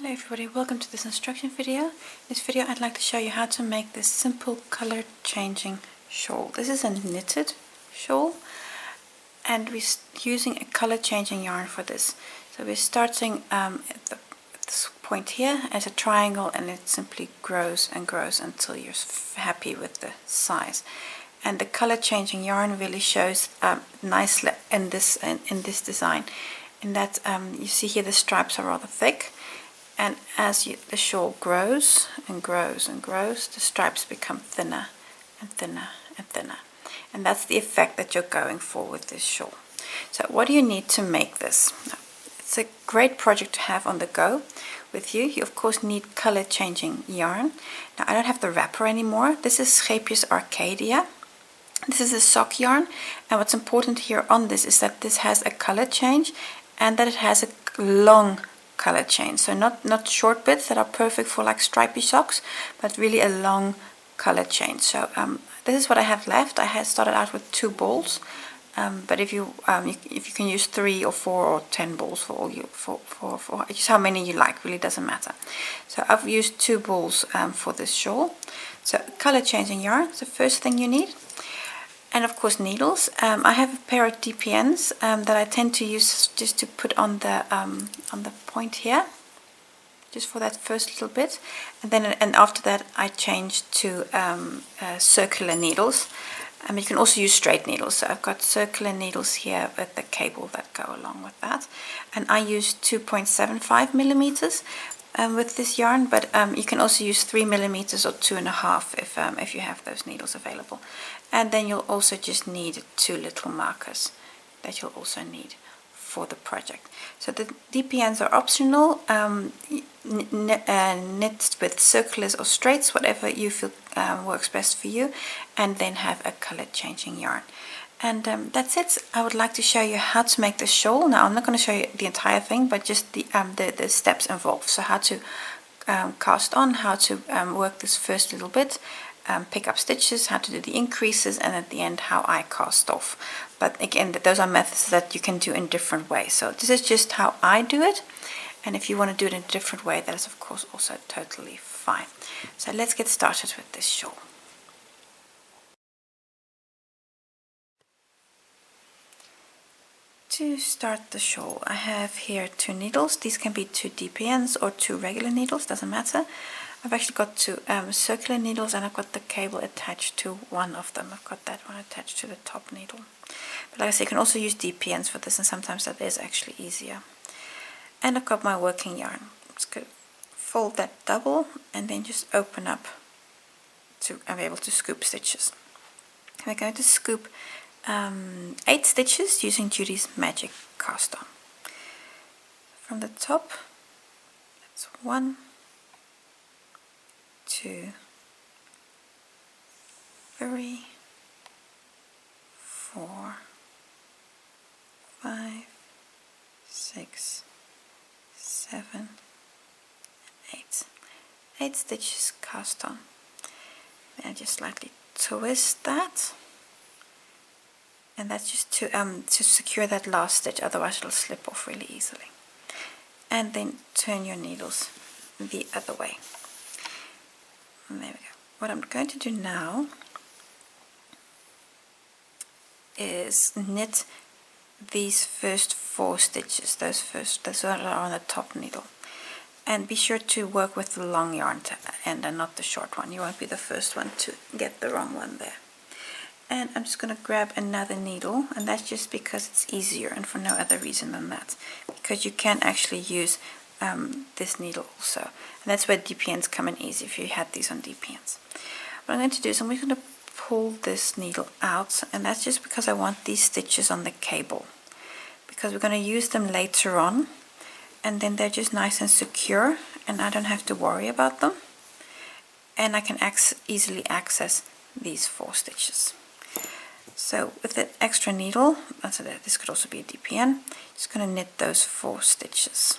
Hello everybody, welcome to this instruction video. In this video I'd like to show you how to make this simple color changing shawl. This is a knitted shawl and we're using a color changing yarn for this. So we're starting at this point here as a triangle, and it simply grows and grows until you're happy with the size. And the color changing yarn really shows nicely in this design, in that you see here the stripes are rather thick. And as the shawl grows and grows and grows, the stripes become thinner and thinner and thinner. And that's the effect that you're going for with this shawl. So what do you need to make this? Now, it's a great project to have on the go with you. You of course need color changing yarn. Now I don't have the wrapper anymore. This is Scheepjes Arcadia. This is a sock yarn, and what's important here on this is that this has a color change and that it has a long color change, so not short bits that are perfect for like stripy socks, but really a long color change. So this is what I have left. I had started out with 2 balls, but if you can use 3 or 4 or 10 balls for all you for just how many you like, really doesn't matter. So I've used 2 balls for this shawl. So color changing yarn is the first thing you need. And of course needles. I have a pair of DPNs that I tend to use just to put on the point here, just for that first little bit, and after that I change to circular needles. You can also use straight needles. So I've got circular needles here with the cable that go along with that, and I use 2.75 millimeters with this yarn, but you can also use 3 millimeters or 2.5 if you have those needles available. And then you'll also just need 2 little markers that you'll also need for the project. So the DPNs are optional. Knit with circulars or straights, whatever you feel works best for you, and then have a color changing yarn. And that's it. I would like to show you how to make this shawl. Now I'm not going to show you the entire thing, but just the steps involved. So how to cast on, how to work this first little bit, pick up stitches, how to do the increases, and at the end how I cast off. But again, those are methods that you can do in different ways. So this is just how I do it, and if you want to do it in a different way, that is of course also totally fine. So let's get started with this shawl. To start the shawl, I have here 2 needles. These can be 2 DPNs or 2 regular needles, doesn't matter. I've actually got 2 circular needles, and I've got the cable attached to one of them. I've got that one attached to the top needle. But like I say, you can also use DPNs for this, and sometimes that is actually easier. And I've got my working yarn. I'm just going to fold that double and then just open up to be able to scoop stitches. We're going to scoop 8 stitches using Judy's Magic Cast On. From the top, that's 1, 2, 3, 4, 5, 6, 7, 8. 8 stitches cast on. Then I just slightly twist that, and that's just to secure that last stitch, otherwise it'll slip off really easily. And then turn your needles the other way. And there we go. What I'm going to do now is knit these first 4 stitches, those that are on the top needle. And be sure to work with the long yarn to end and not the short one. You won't be the first one to get the wrong one there. And I'm just going to grab another needle, and that's just because it's easier and for no other reason than that. Because you can actually use this needle also. And that's where DPNs come in easy if you had these on DPNs. What I'm going to do is I'm going to pull this needle out, and that's just because I want these stitches on the cable. Because we're going to use them later on, and then they're just nice and secure, and I don't have to worry about them. And I can easily access these 4 stitches. So with the extra needle, so this could also be a DPN, just going to knit those 4 stitches.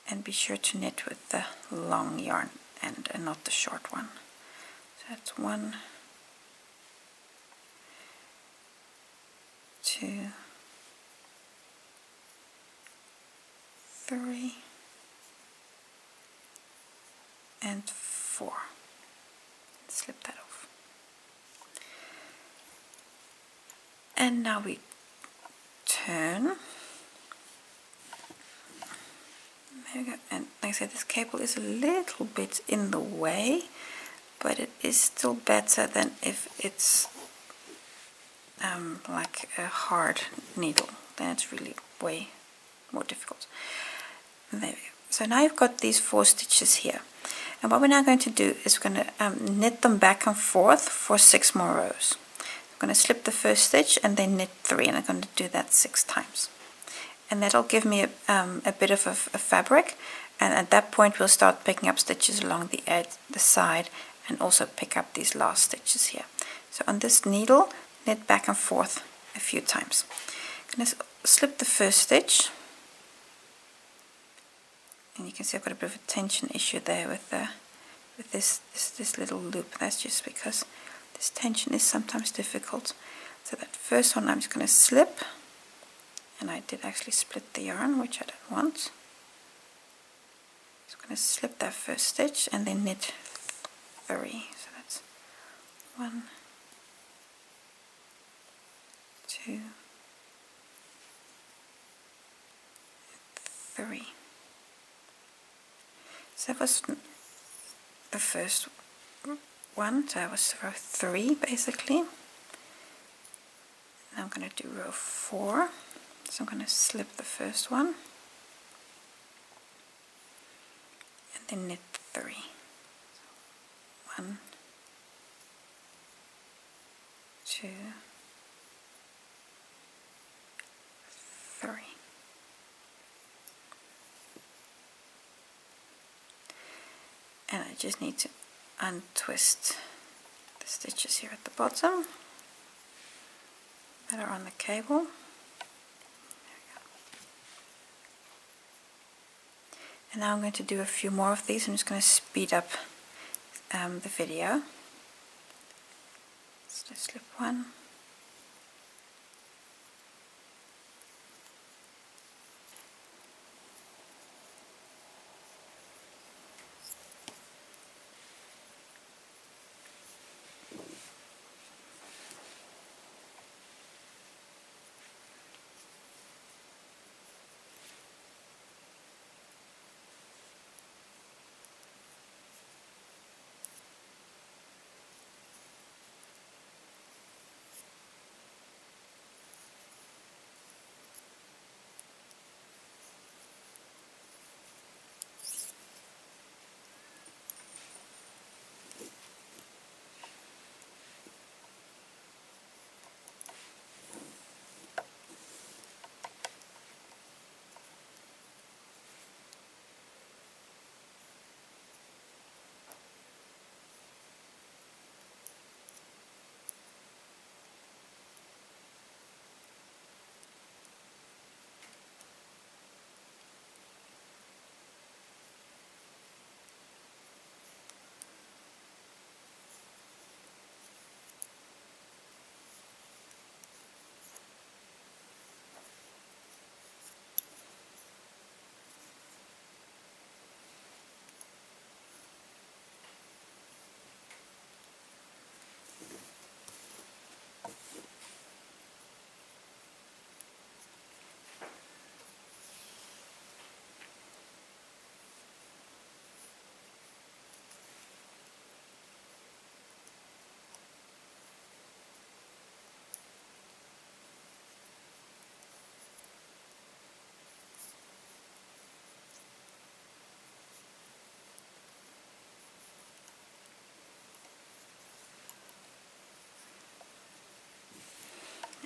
And be sure to knit with the long yarn end and not the short one. So that's 1, 2, 3 and 4. Slip that off. And now we turn. There we go. And like I said, this cable is a little bit in the way, but it is still better than if it's like a hard needle. Then it's really way more difficult. And there we go. So now you've got these 4 stitches here. And what we're now going to do is we're going to knit them back and forth for 6 more rows. I'm going to slip the first stitch and then knit 3, and I'm going to do that 6 times. And that'll give me a bit of a fabric, and at that point we'll start picking up stitches along the edge, the side, and also pick up these last stitches here. So on this needle, knit back and forth a few times. I'm going to slip the first stitch, and you can see I've got a bit of a tension issue there with this little loop. That's just because this tension is sometimes difficult. So that first one I'm just going to slip. And I did actually split the yarn, which I don't want. So I'm going to slip that first stitch and then knit 3. So that's 1, 2, 3. So that was the first one. So that was row 3 basically. Now I'm going to do row 4. So I'm going to slip the first one and then knit 3. So 1, 2, 3. And I just need to untwist the stitches here at the bottom that are on the cable. And now I'm going to do a few more of these. I'm just going to speed up the video. Let's just slip 1.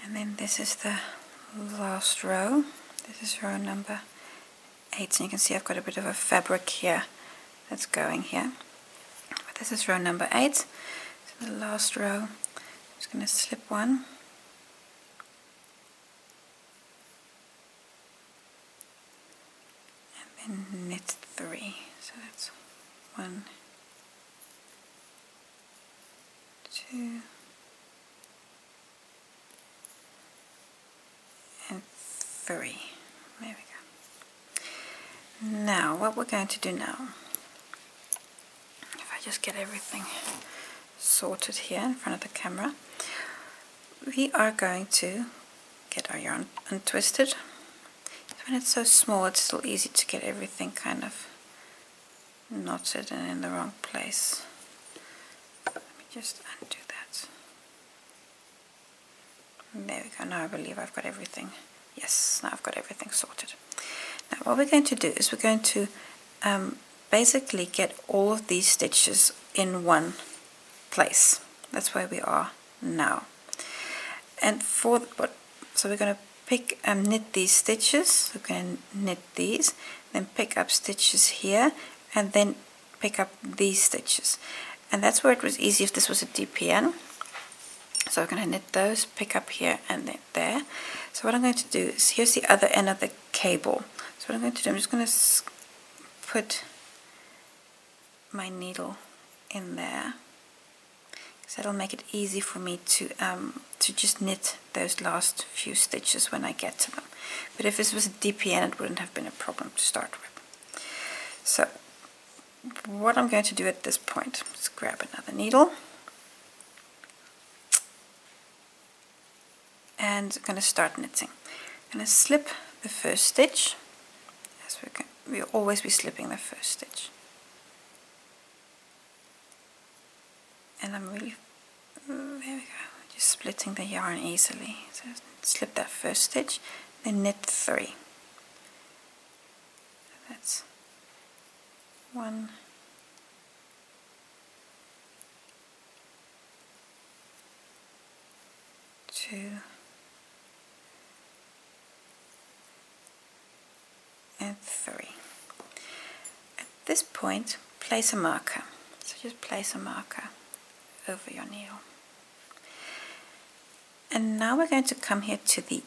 And then this is the last row. This is row number 8, and you can see I've got a bit of a fabric here that's going here. But this is row number 8. So the last row, I'm just going to slip 1. And then knit 3. So that's 1, 2, and 3. There we go. Now what we're going to do now, if I just get everything sorted here in front of the camera, we are going to get our yarn untwisted. When it's so small, it's still easy to get everything kind of knotted and in the wrong place. Let me just undo that. There we go. Now I believe I've got everything. Yes, now I've got everything sorted. Now what we're going to do is we're going to basically get all of these stitches in one place. That's where we are now. And so we're going to knit these stitches. We're going to knit these, then pick up stitches here, and then pick up these stitches. And that's where it was easy if this was a DPN. So we're going to knit those, pick up here and then there. So what I'm going to do is, here's the other end of the cable. So what I'm going to do, I'm just going to put my needle in there, because that'll make it easy for me to just knit those last few stitches when I get to them. But if this was a DPN, it wouldn't have been a problem to start with. So what I'm going to do at this point is grab another needle, and I'm going to start knitting. I'm going to slip the first stitch, as we'll always be slipping the first stitch. And I'm really, there we go, just splitting the yarn easily. So slip that first stitch, then knit 3. So that's 1, 2, and 3. At this point, place a marker. So just place a marker over your needle. And now we're going to come here to the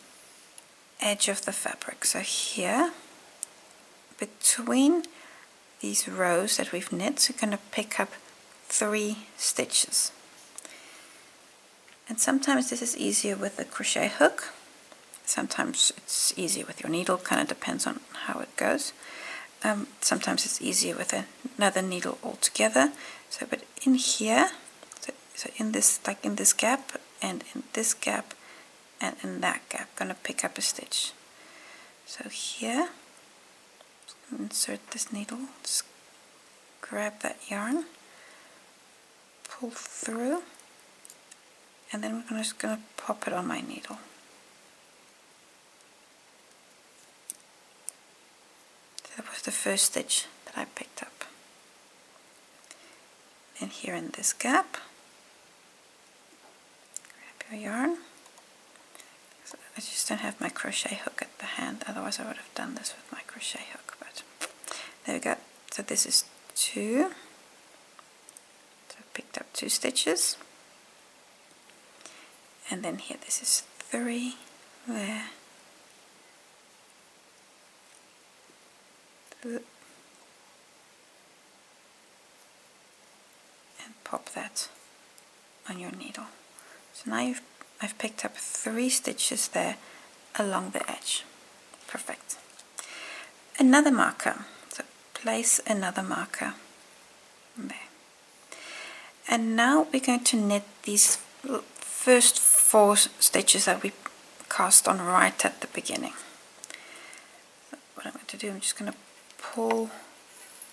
edge of the fabric. So here, between these rows that we've knit, we're going to pick up 3 stitches. And sometimes this is easier with a crochet hook. Sometimes it's easier with your needle, kind of depends on how it goes. Sometimes it's easier with another needle altogether. So, but in here, so in this, like in this gap, and in this gap, and in that gap, I'm going to pick up a stitch. So here, insert this needle, just grab that yarn, pull through, and then we're just going to pop it on my needle. That was the first stitch that I picked up. And here in this gap, grab your yarn. So I just don't have my crochet hook at the hand, otherwise I would have done this with my crochet hook. But there we go. So this is 2. So I picked up 2 stitches. And then here this is 3 there. And pop that on your needle. So now I've picked up 3 stitches there along the edge. Perfect. Another marker. So place another marker there. And now we're going to knit these first 4 stitches that we cast on right at the beginning. So what I'm going to do, I'm just going to pull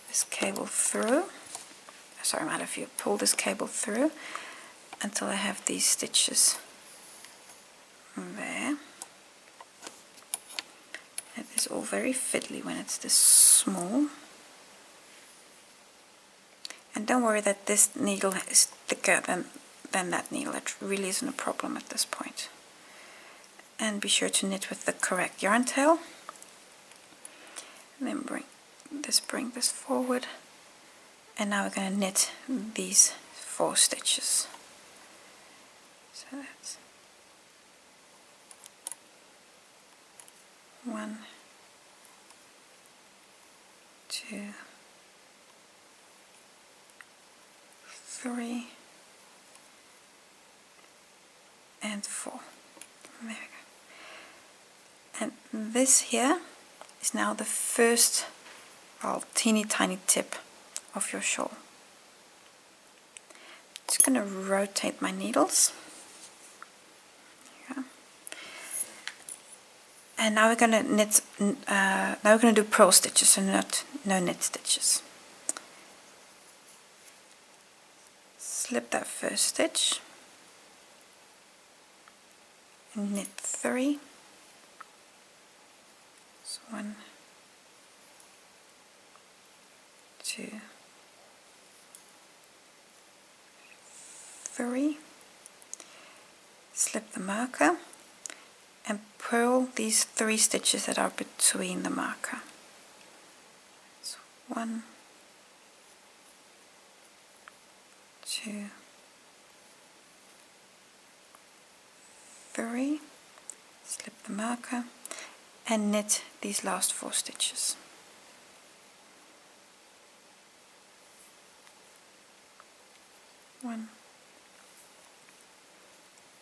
this cable through. Sorry, I'm out of view. Pull this cable through until I have these stitches there. It is all very fiddly when it's this small. And don't worry that this needle is thicker than that needle. It really isn't a problem at this point. And be sure to knit with the correct yarn tail. And then bring this forward, and now we're going to knit these 4 stitches. So that's 1, 2, 3, and 4. There we go. And this here is now the first well, teeny tiny tip of your shawl. Just going to rotate my needles. There you go. And now we're going to knit. Now we're going to do purl stitches, so no knit stitches. Slip that first stitch, and knit 3. So 1, 2, 3. Slip the marker and purl these 3 stitches that are between the marker. So 1, 2, 3. Slip the marker and knit these last 4 stitches. One,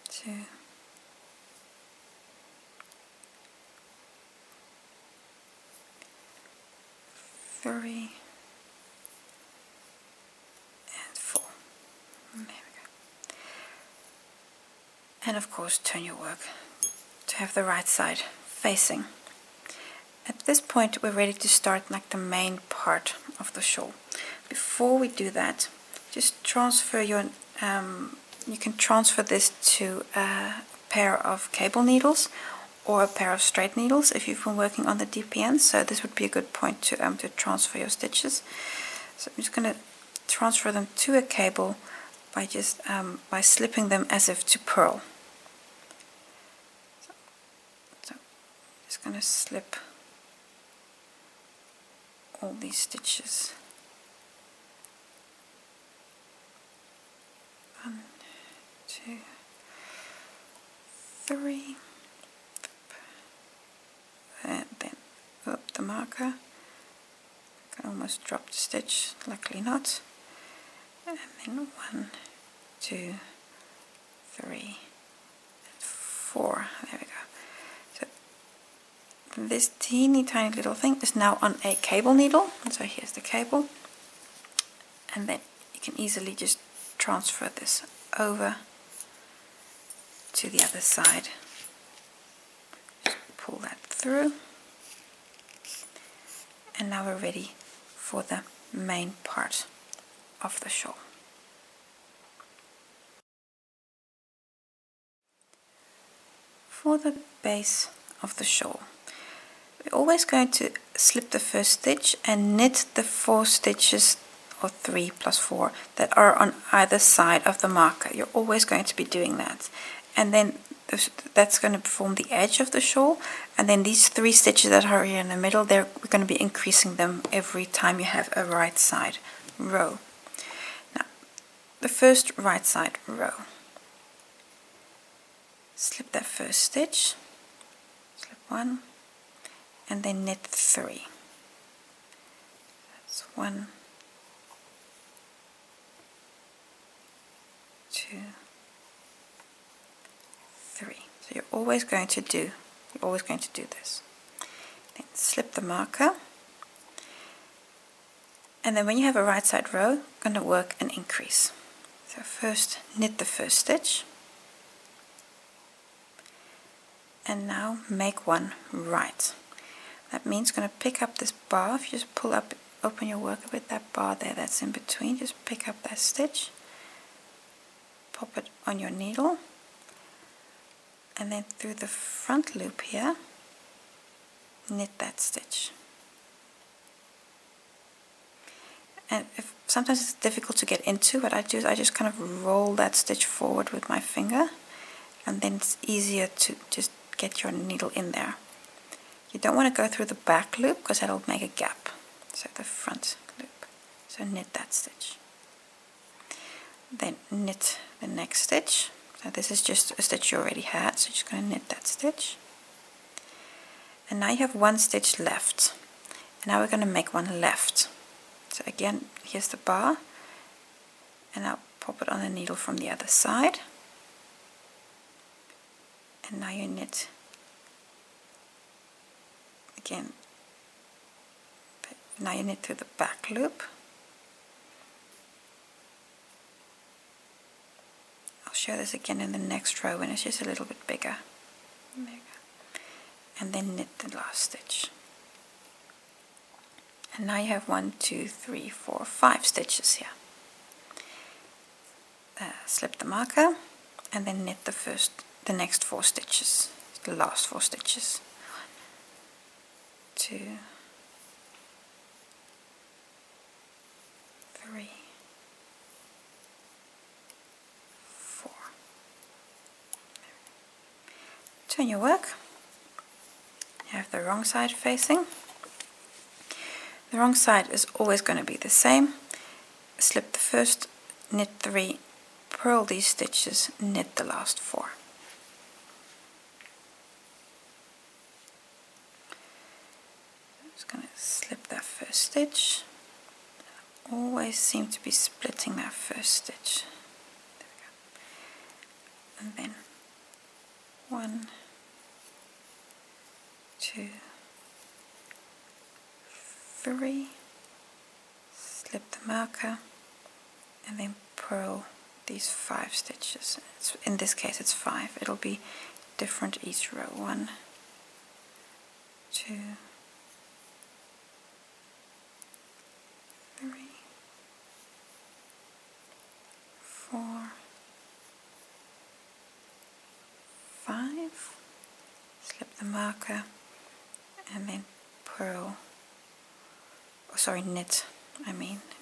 2, 3, and 4. There we go. And of course turn your work to have the right side facing. At this point we're ready to start like the main part of the shawl. Before we do that, just transfer your you can transfer this to a pair of cable needles or a pair of straight needles if you've been working on the DPN. So this would be a good point to transfer your stitches. So I'm just going to transfer them to a cable by just by slipping them as if to purl. So just going to slip all these stitches. 1, 2, 3, and then up the marker. I almost dropped a stitch, luckily not. And then 1, 2, 3, and 4. There we go. So this teeny tiny little thing is now on a cable needle. So here's the cable, and then you can easily just transfer this over to the other side. Just pull that through, and now we're ready for the main part of the shawl. For the base of the shawl, we're always going to slip the first stitch and knit the 4 stitches, or 3 plus 4, that are on either side of the marker. You're always going to be doing that. And then that's going to form the edge of the shawl. And then these 3 stitches that are here in the middle, we're going to be increasing them every time you have a right side row. Now, the first right side row. Slip that first stitch, slip 1, and then knit 3. That's 1, 2, 3. So you're always going to do this. Then slip the marker, and then when you have a right side row, you're going to work an increase. So first knit the first stitch, and now make 1 right. That means you're going to pick up this bar. If you just pull up, open your work a bit, that bar there that's in between, just pick up that stitch, pop it on your needle, and then through the front loop here, knit that stitch. And sometimes it's difficult to get into, what I do is I just kind of roll that stitch forward with my finger, and then it's easier to just get your needle in there. You don't want to go through the back loop because that'll make a gap. So the front loop. So knit that stitch. Then knit the next stitch. So this is just a stitch you already had, so you're just going to knit that stitch. And now you have 1 stitch left. And now we're going to make 1 left. So again, here's the bar, and I'll pop it on the needle from the other side. And now you knit again Now you knit through the back loop. I'll show this again in the next row when it's just a little bit bigger. There you go. And then knit the last stitch. And now you have 1, 2, 3, 4, 5 stitches here. Slip the marker and then knit the next 4 stitches, the last 4 stitches. 1, 2, 3, 4. Turn your work. You have the wrong side facing. The wrong side is always going to be the same. Slip the first, knit 3, purl these stitches, knit the last 4. I'm just going to slip that first stitch. Always seem to be splitting that first stitch. There we go. And then 1, 2, 3, slip the marker, and then purl these 5 stitches. In this case it's 5. It'll be different each row. 1, 2, 3, 4, 5. Slip the marker and then purl. Oh, sorry, knit.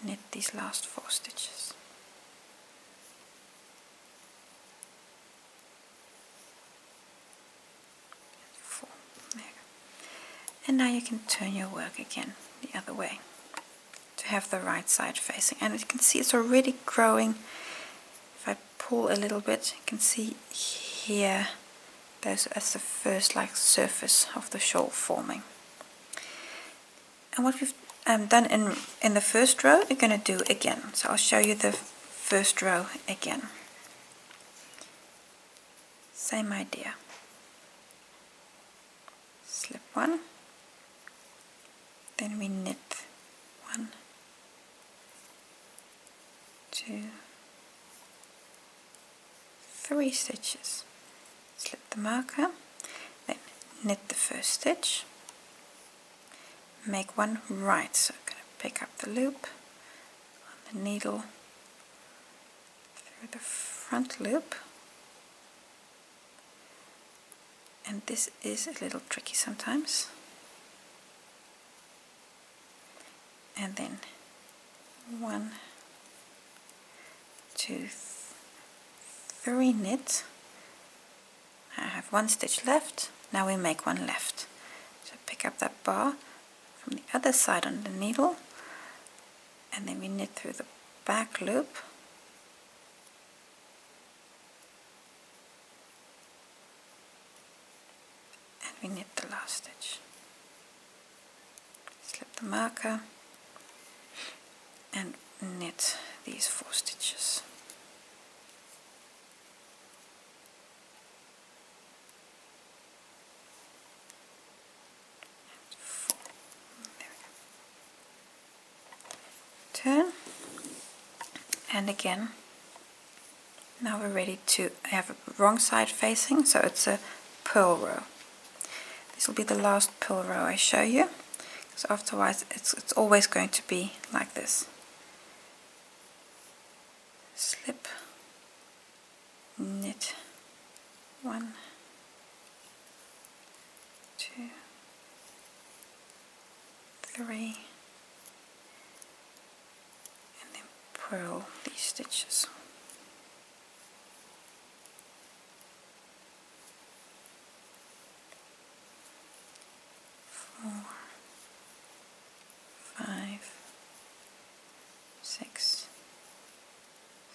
Knit these last 4 stitches. There you go. And now you can turn your work again the other way to have the right side facing. And you can see it's already growing. If I pull a little bit, you can see here that's the first surface of the shawl forming. And what we've done in the first row, we're going to do again. So I'll show you the first row again. Same idea. Slip 1, then we knit 1, 2, 3 stitches. Slip the marker, then knit the first stitch. Make one right, so I'm going to pick up the loop on the needle through the front loop, and this is a little tricky sometimes, and then 1, 2, 3 knit. I have 1 stitch left. Now we make 1 left, so pick up that bar from the other side on the needle, and then we knit through the back loop, and we knit the last stitch. Slip the marker and knit these 4 stitches. Turn, and again, now we're ready to have a wrong side facing, so it's a purl row. This will be the last purl row I show you, because afterwards it's always going to be like this. Slip, knit 1, 2, 3, purl these stitches. 4, 5, 6,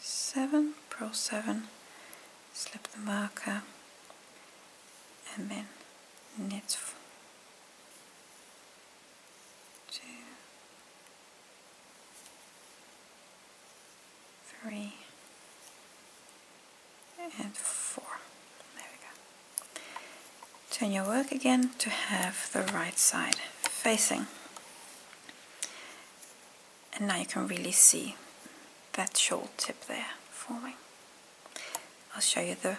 7, purl 7, slip the marker, and then knit 2, 3, and 4. There we go. Turn your work again to have the right side facing. And now you can really see that shawl tip there forming. I'll show you the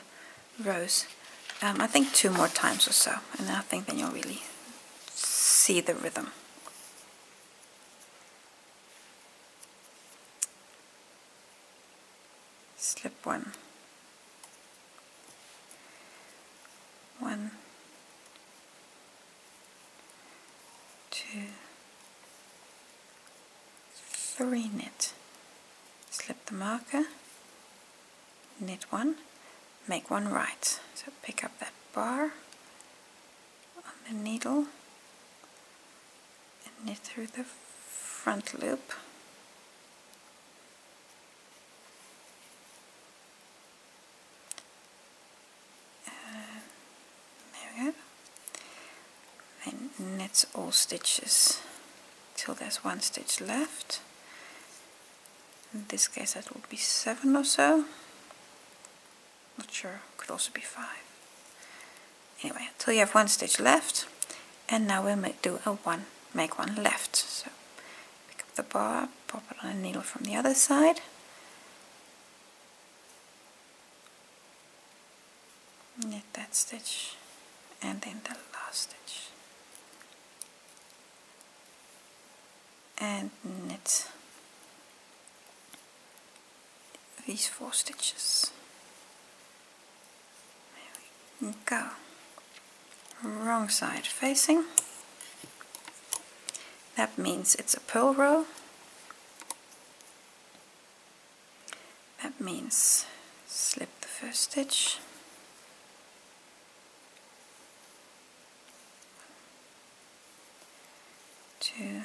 rows, I think 2 more times or so, and I think then you'll really see the rhythm. Slip 1, 1, 2, 3, knit, slip the marker, knit 1, make 1 right. So pick up that bar on the needle and knit through the front loop. There we go. Then knit all stitches till there's 1 stitch left. In this case that will be 7 or so. Not sure, could also be 5. Anyway, until you have 1 stitch left, and now we'll make 1 left. So pick up the bar, pop it on a needle from the other side, knit that stitch, and then the last stitch, and knit these 4 stitches. There we go. Wrong side facing. That means it's a purl row. That means slip the first stitch, 2,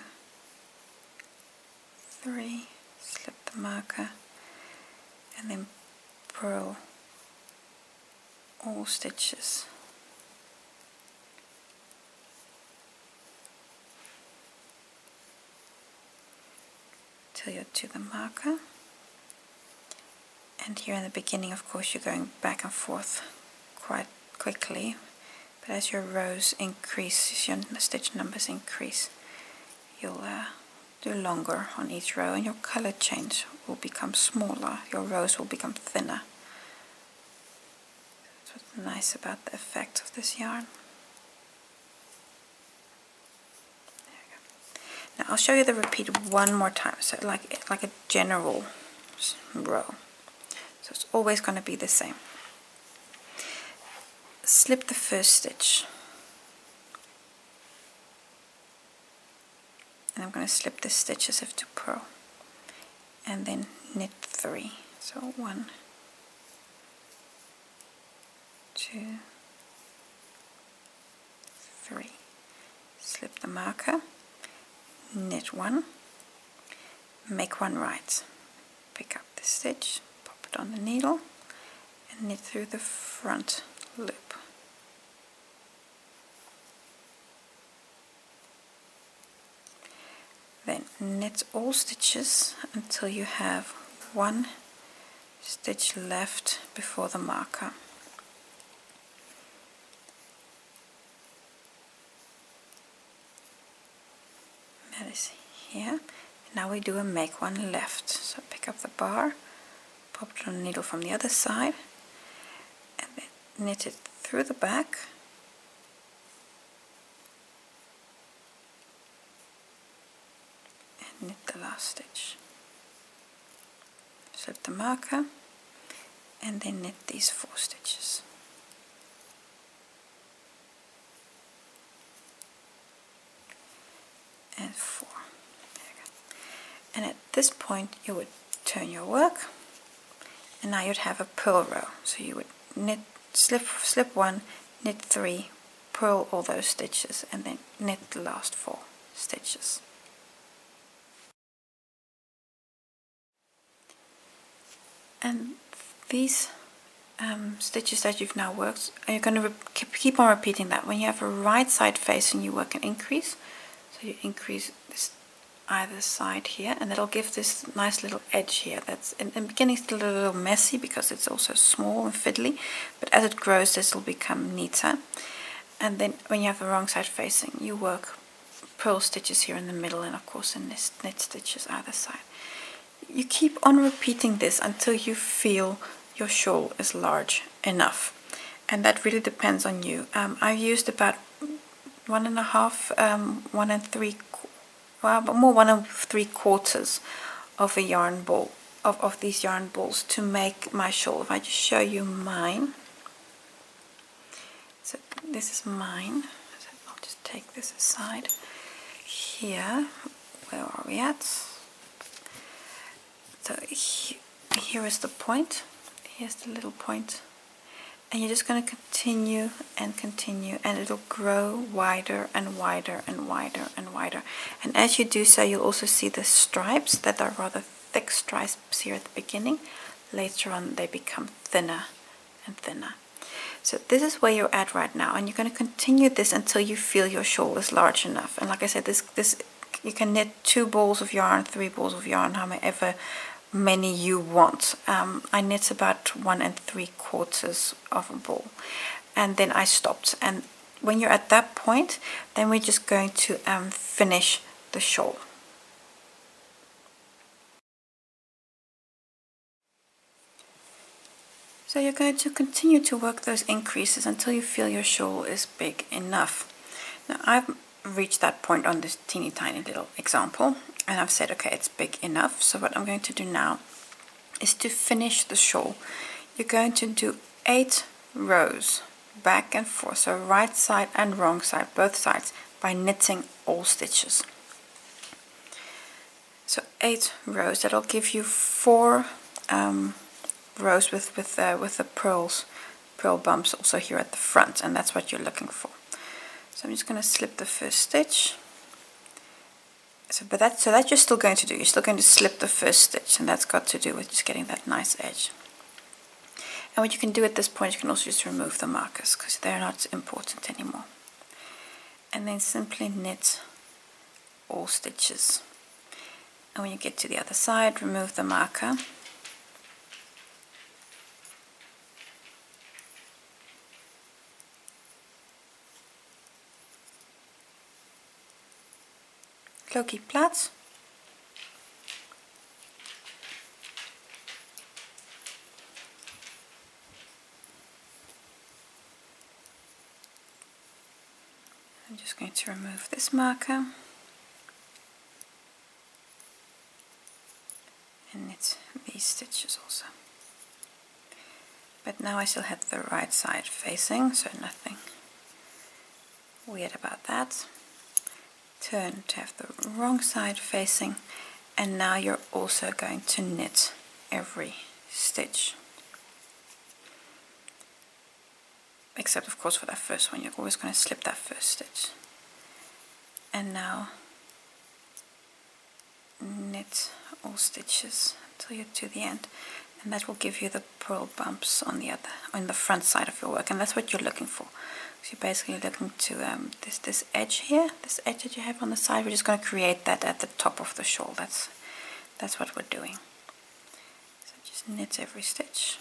3, slip the marker, and then purl all stitches till you're to the marker. And here in the beginning, of course, you're going back and forth quite quickly, but as your rows increase, as your stitch numbers increase, you'll do longer on each row, and your color change will become smaller, your rows will become thinner. That's what's nice about the effect of this yarn. There we go. Now I'll show you the repeat 1 more time, so like a general row. So it's always going to be the same. Slip the first stitch, and I'm going to slip this stitch as if to purl, and then knit 3. So 1, 2, 3. Slip the marker, knit 1, make 1 right. Pick up the stitch, pop it on the needle, and knit through the front loop. Then knit all stitches until you have 1 stitch left before the marker. That is here. Now we do a make 1 left. So pick up the bar, pop it on the needle from the other side, and then knit it through the back, and knit the last stitch. Slip the marker, and then knit these 4 stitches. And 4. There you go. And at this point you would turn your work, and now you'd have a purl row. So you would knit, slip 1, knit 3, purl all those stitches, and then knit the last 4 stitches. And these stitches that you've now worked, you're going to keep on repeating that. When you have a right side facing, you work an increase. So you increase this either side here, and it'll give this nice little edge here. That's in the beginning still a little messy because it's also small and fiddly, but as it grows this will become neater. And then when you have the wrong side facing, you work purl stitches here in the middle, and of course the knit stitches either side. You keep on repeating this until you feel your shawl is large enough, and that really depends on you. I've used about 1.5, 1 3/4 of a yarn ball of these yarn balls to make my shawl. If I just show you mine, so this is mine. So I'll just take this aside. Here, where are we at? So here is the point. Here's the little point, and you're just going to continue and continue, and it'll grow wider and wider and wider and wider. And as you do so, you'll also see the stripes that are rather thick stripes here at the beginning. Later on they become thinner and thinner. So this is where you're at right now, and you're going to continue this until you feel your shawl is large enough. And like I said, this you can knit 2 balls of yarn, 3 balls of yarn, however many you want. I knit about 1 3/4 of a ball, and then I stopped. And when you're at that point, then we're just going to finish the shawl. So you're going to continue to work those increases until you feel your shawl is big enough. Now I've reached that point on this teeny tiny little example, and I've said, okay, it's big enough. So what I'm going to do now is to finish the shawl. You're going to do 8 rows back and forth, so right side and wrong side, both sides, by knitting all stitches. So 8 rows. That'll give you 4 rows with the purl bumps also here at the front, and that's what you're looking for. So I'm just going to slip the first stitch. So that you're still going to do. You're still going to slip the first stitch, and that's got to do with just getting that nice edge. And what you can do at this point, you can also just remove the markers because they're not important anymore. And then simply knit all stitches. And when you get to the other side, remove the marker. Loki plaats. I'm just going to remove this marker and knit these stitches also. But now I still have the right side facing, so nothing weird about that. Turn to have the wrong side facing, and now you're also going to knit every stitch. Except of course for that first one, you're always going to slip that first stitch. And now knit all stitches until you're to the end, and that will give you the purl bumps on the front side of your work, and that's what you're looking for. So you're basically looking to this edge here, this edge that you have on the side. We're just going to create that at the top of the shawl. That's what we're doing. So just knit every stitch.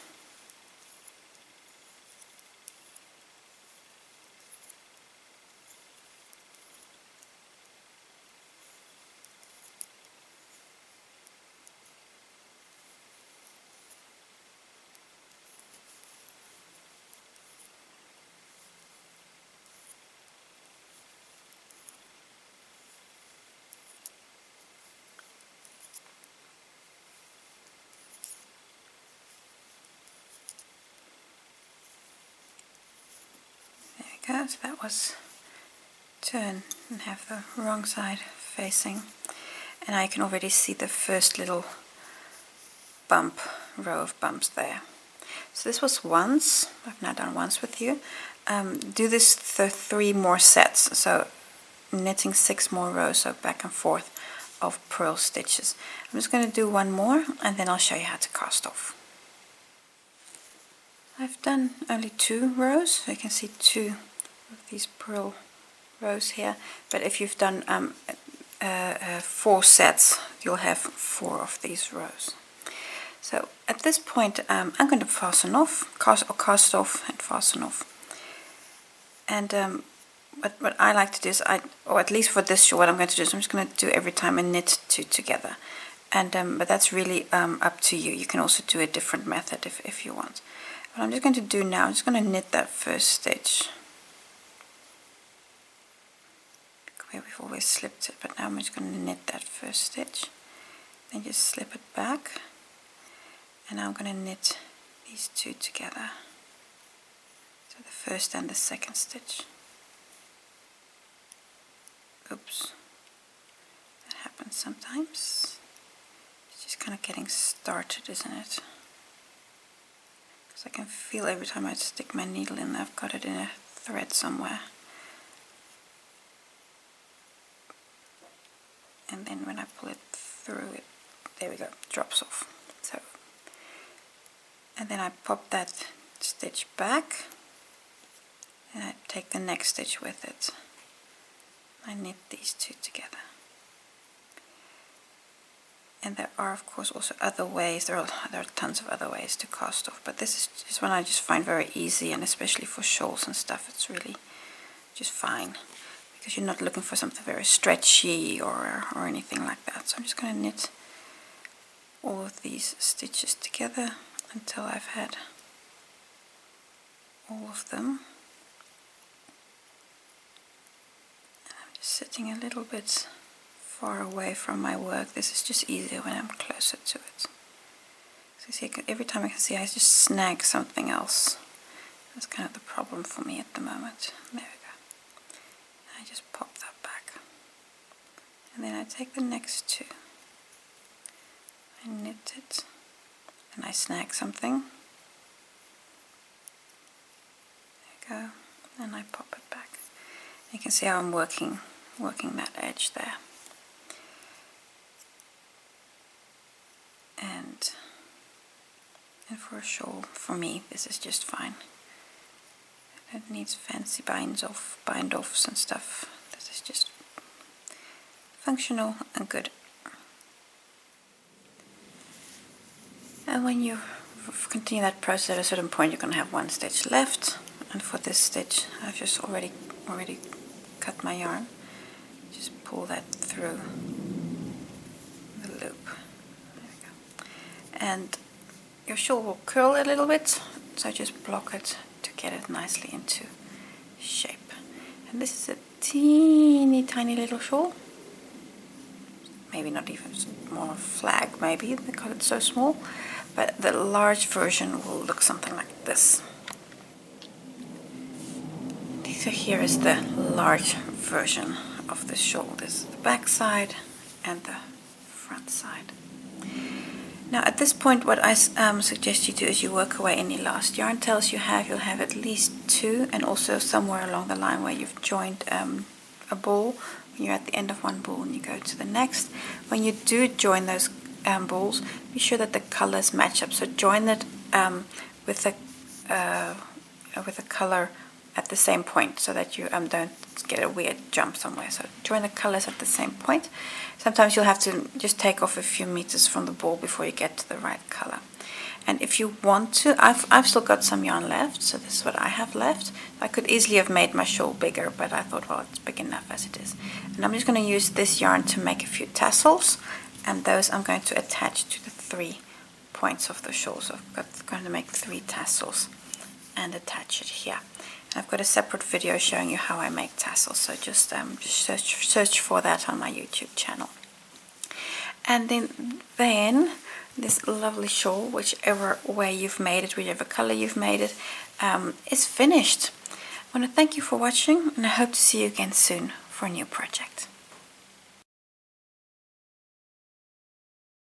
So that was turn and have the wrong side facing, and I can already see the first little row of bumps there. So this was once. I've now done once with you. Do this 3 more sets, so knitting 6 more rows, so back and forth of purl stitches. I'm just going to do 1 more, and then I'll show you how to cast off. I've done only 2 rows, so you can see 2 of these purl rows here, but if you've done 4 sets, you'll have 4 of these rows. So at this point, I'm going to fasten off, cast off and fasten off. And what I like to do is or at least for this shawl, what I'm going to do is I'm just going to do every time I knit two together, and but that's really up to you. You can also do a different method if you want. What I'm just going to do now, I'm just going to knit that first stitch where we've always slipped it, but now I'm just going to knit that first stitch, then just slip it back, and now I'm going to knit these two together, so the first and the second stitch. Oops, that happens sometimes. It's just kind of getting started, isn't it? Because I can feel every time I stick my needle in, I've got it in a thread somewhere. And then when I pull it through, it, there we go, drops off. So, and then I pop that stitch back, and I take the next stitch with it. I knit these two together. And there are of course also other ways, there are tons of other ways to cast off, but this is just one I just find very easy, and especially for shawls and stuff it's really just fine, because you're not looking for something very stretchy or anything like that. So I'm just going to knit all of these stitches together until I've had all of them. Sitting a little bit far away from my work. This is just easier when I'm closer to it. So you see, every time I can see, I just snag something else. That's kind of the problem for me at the moment. There we go. I just pop that back. And then I take the next two. I knit it. And I snag something. There we go. And I pop it back. You can see how I'm working that edge there. And for a shawl, for me, this is just fine. It needs fancy bind-offs and stuff. This is just functional and good. And when you continue that process, at a certain point you're going to have one stitch left. And for this stitch, I've just already cut my yarn. Just pull that through the loop. There we go. And your shawl will curl a little bit, so just block it to get it nicely into shape. And this is a teeny tiny little shawl. Maybe not even more flag, maybe, because it's so small. But the large version will look something like this. So here is the large version of the shawl. This is the back side and the front side. Now at this point what I suggest you do is you work away any last yarn tails you have. You'll have at least two, and also somewhere along the line where you've joined a ball. When you're at the end of one ball and you go to the next. When you do join those balls, be sure that the colors match up. So join it with the color at the same point, so that you don't get a weird jump somewhere. So join the colors at the same point. Sometimes you'll have to just take off a few meters from the ball before you get to the right color. And if you want to, I've still got some yarn left, so this is what I have left. I could easily have made my shawl bigger, but I thought, well, it's big enough as it is. And I'm just going to use this yarn to make a few tassels, and those I'm going to attach to the 3 points of the shawl. So I'm going to make 3 tassels and attach it here. I've got a separate video showing you how I make tassels, so just search for that on my YouTube channel. And then this lovely shawl, whichever way you've made it, whichever color you've made it, is finished. I want to thank you for watching, and I hope to see you again soon for a new project.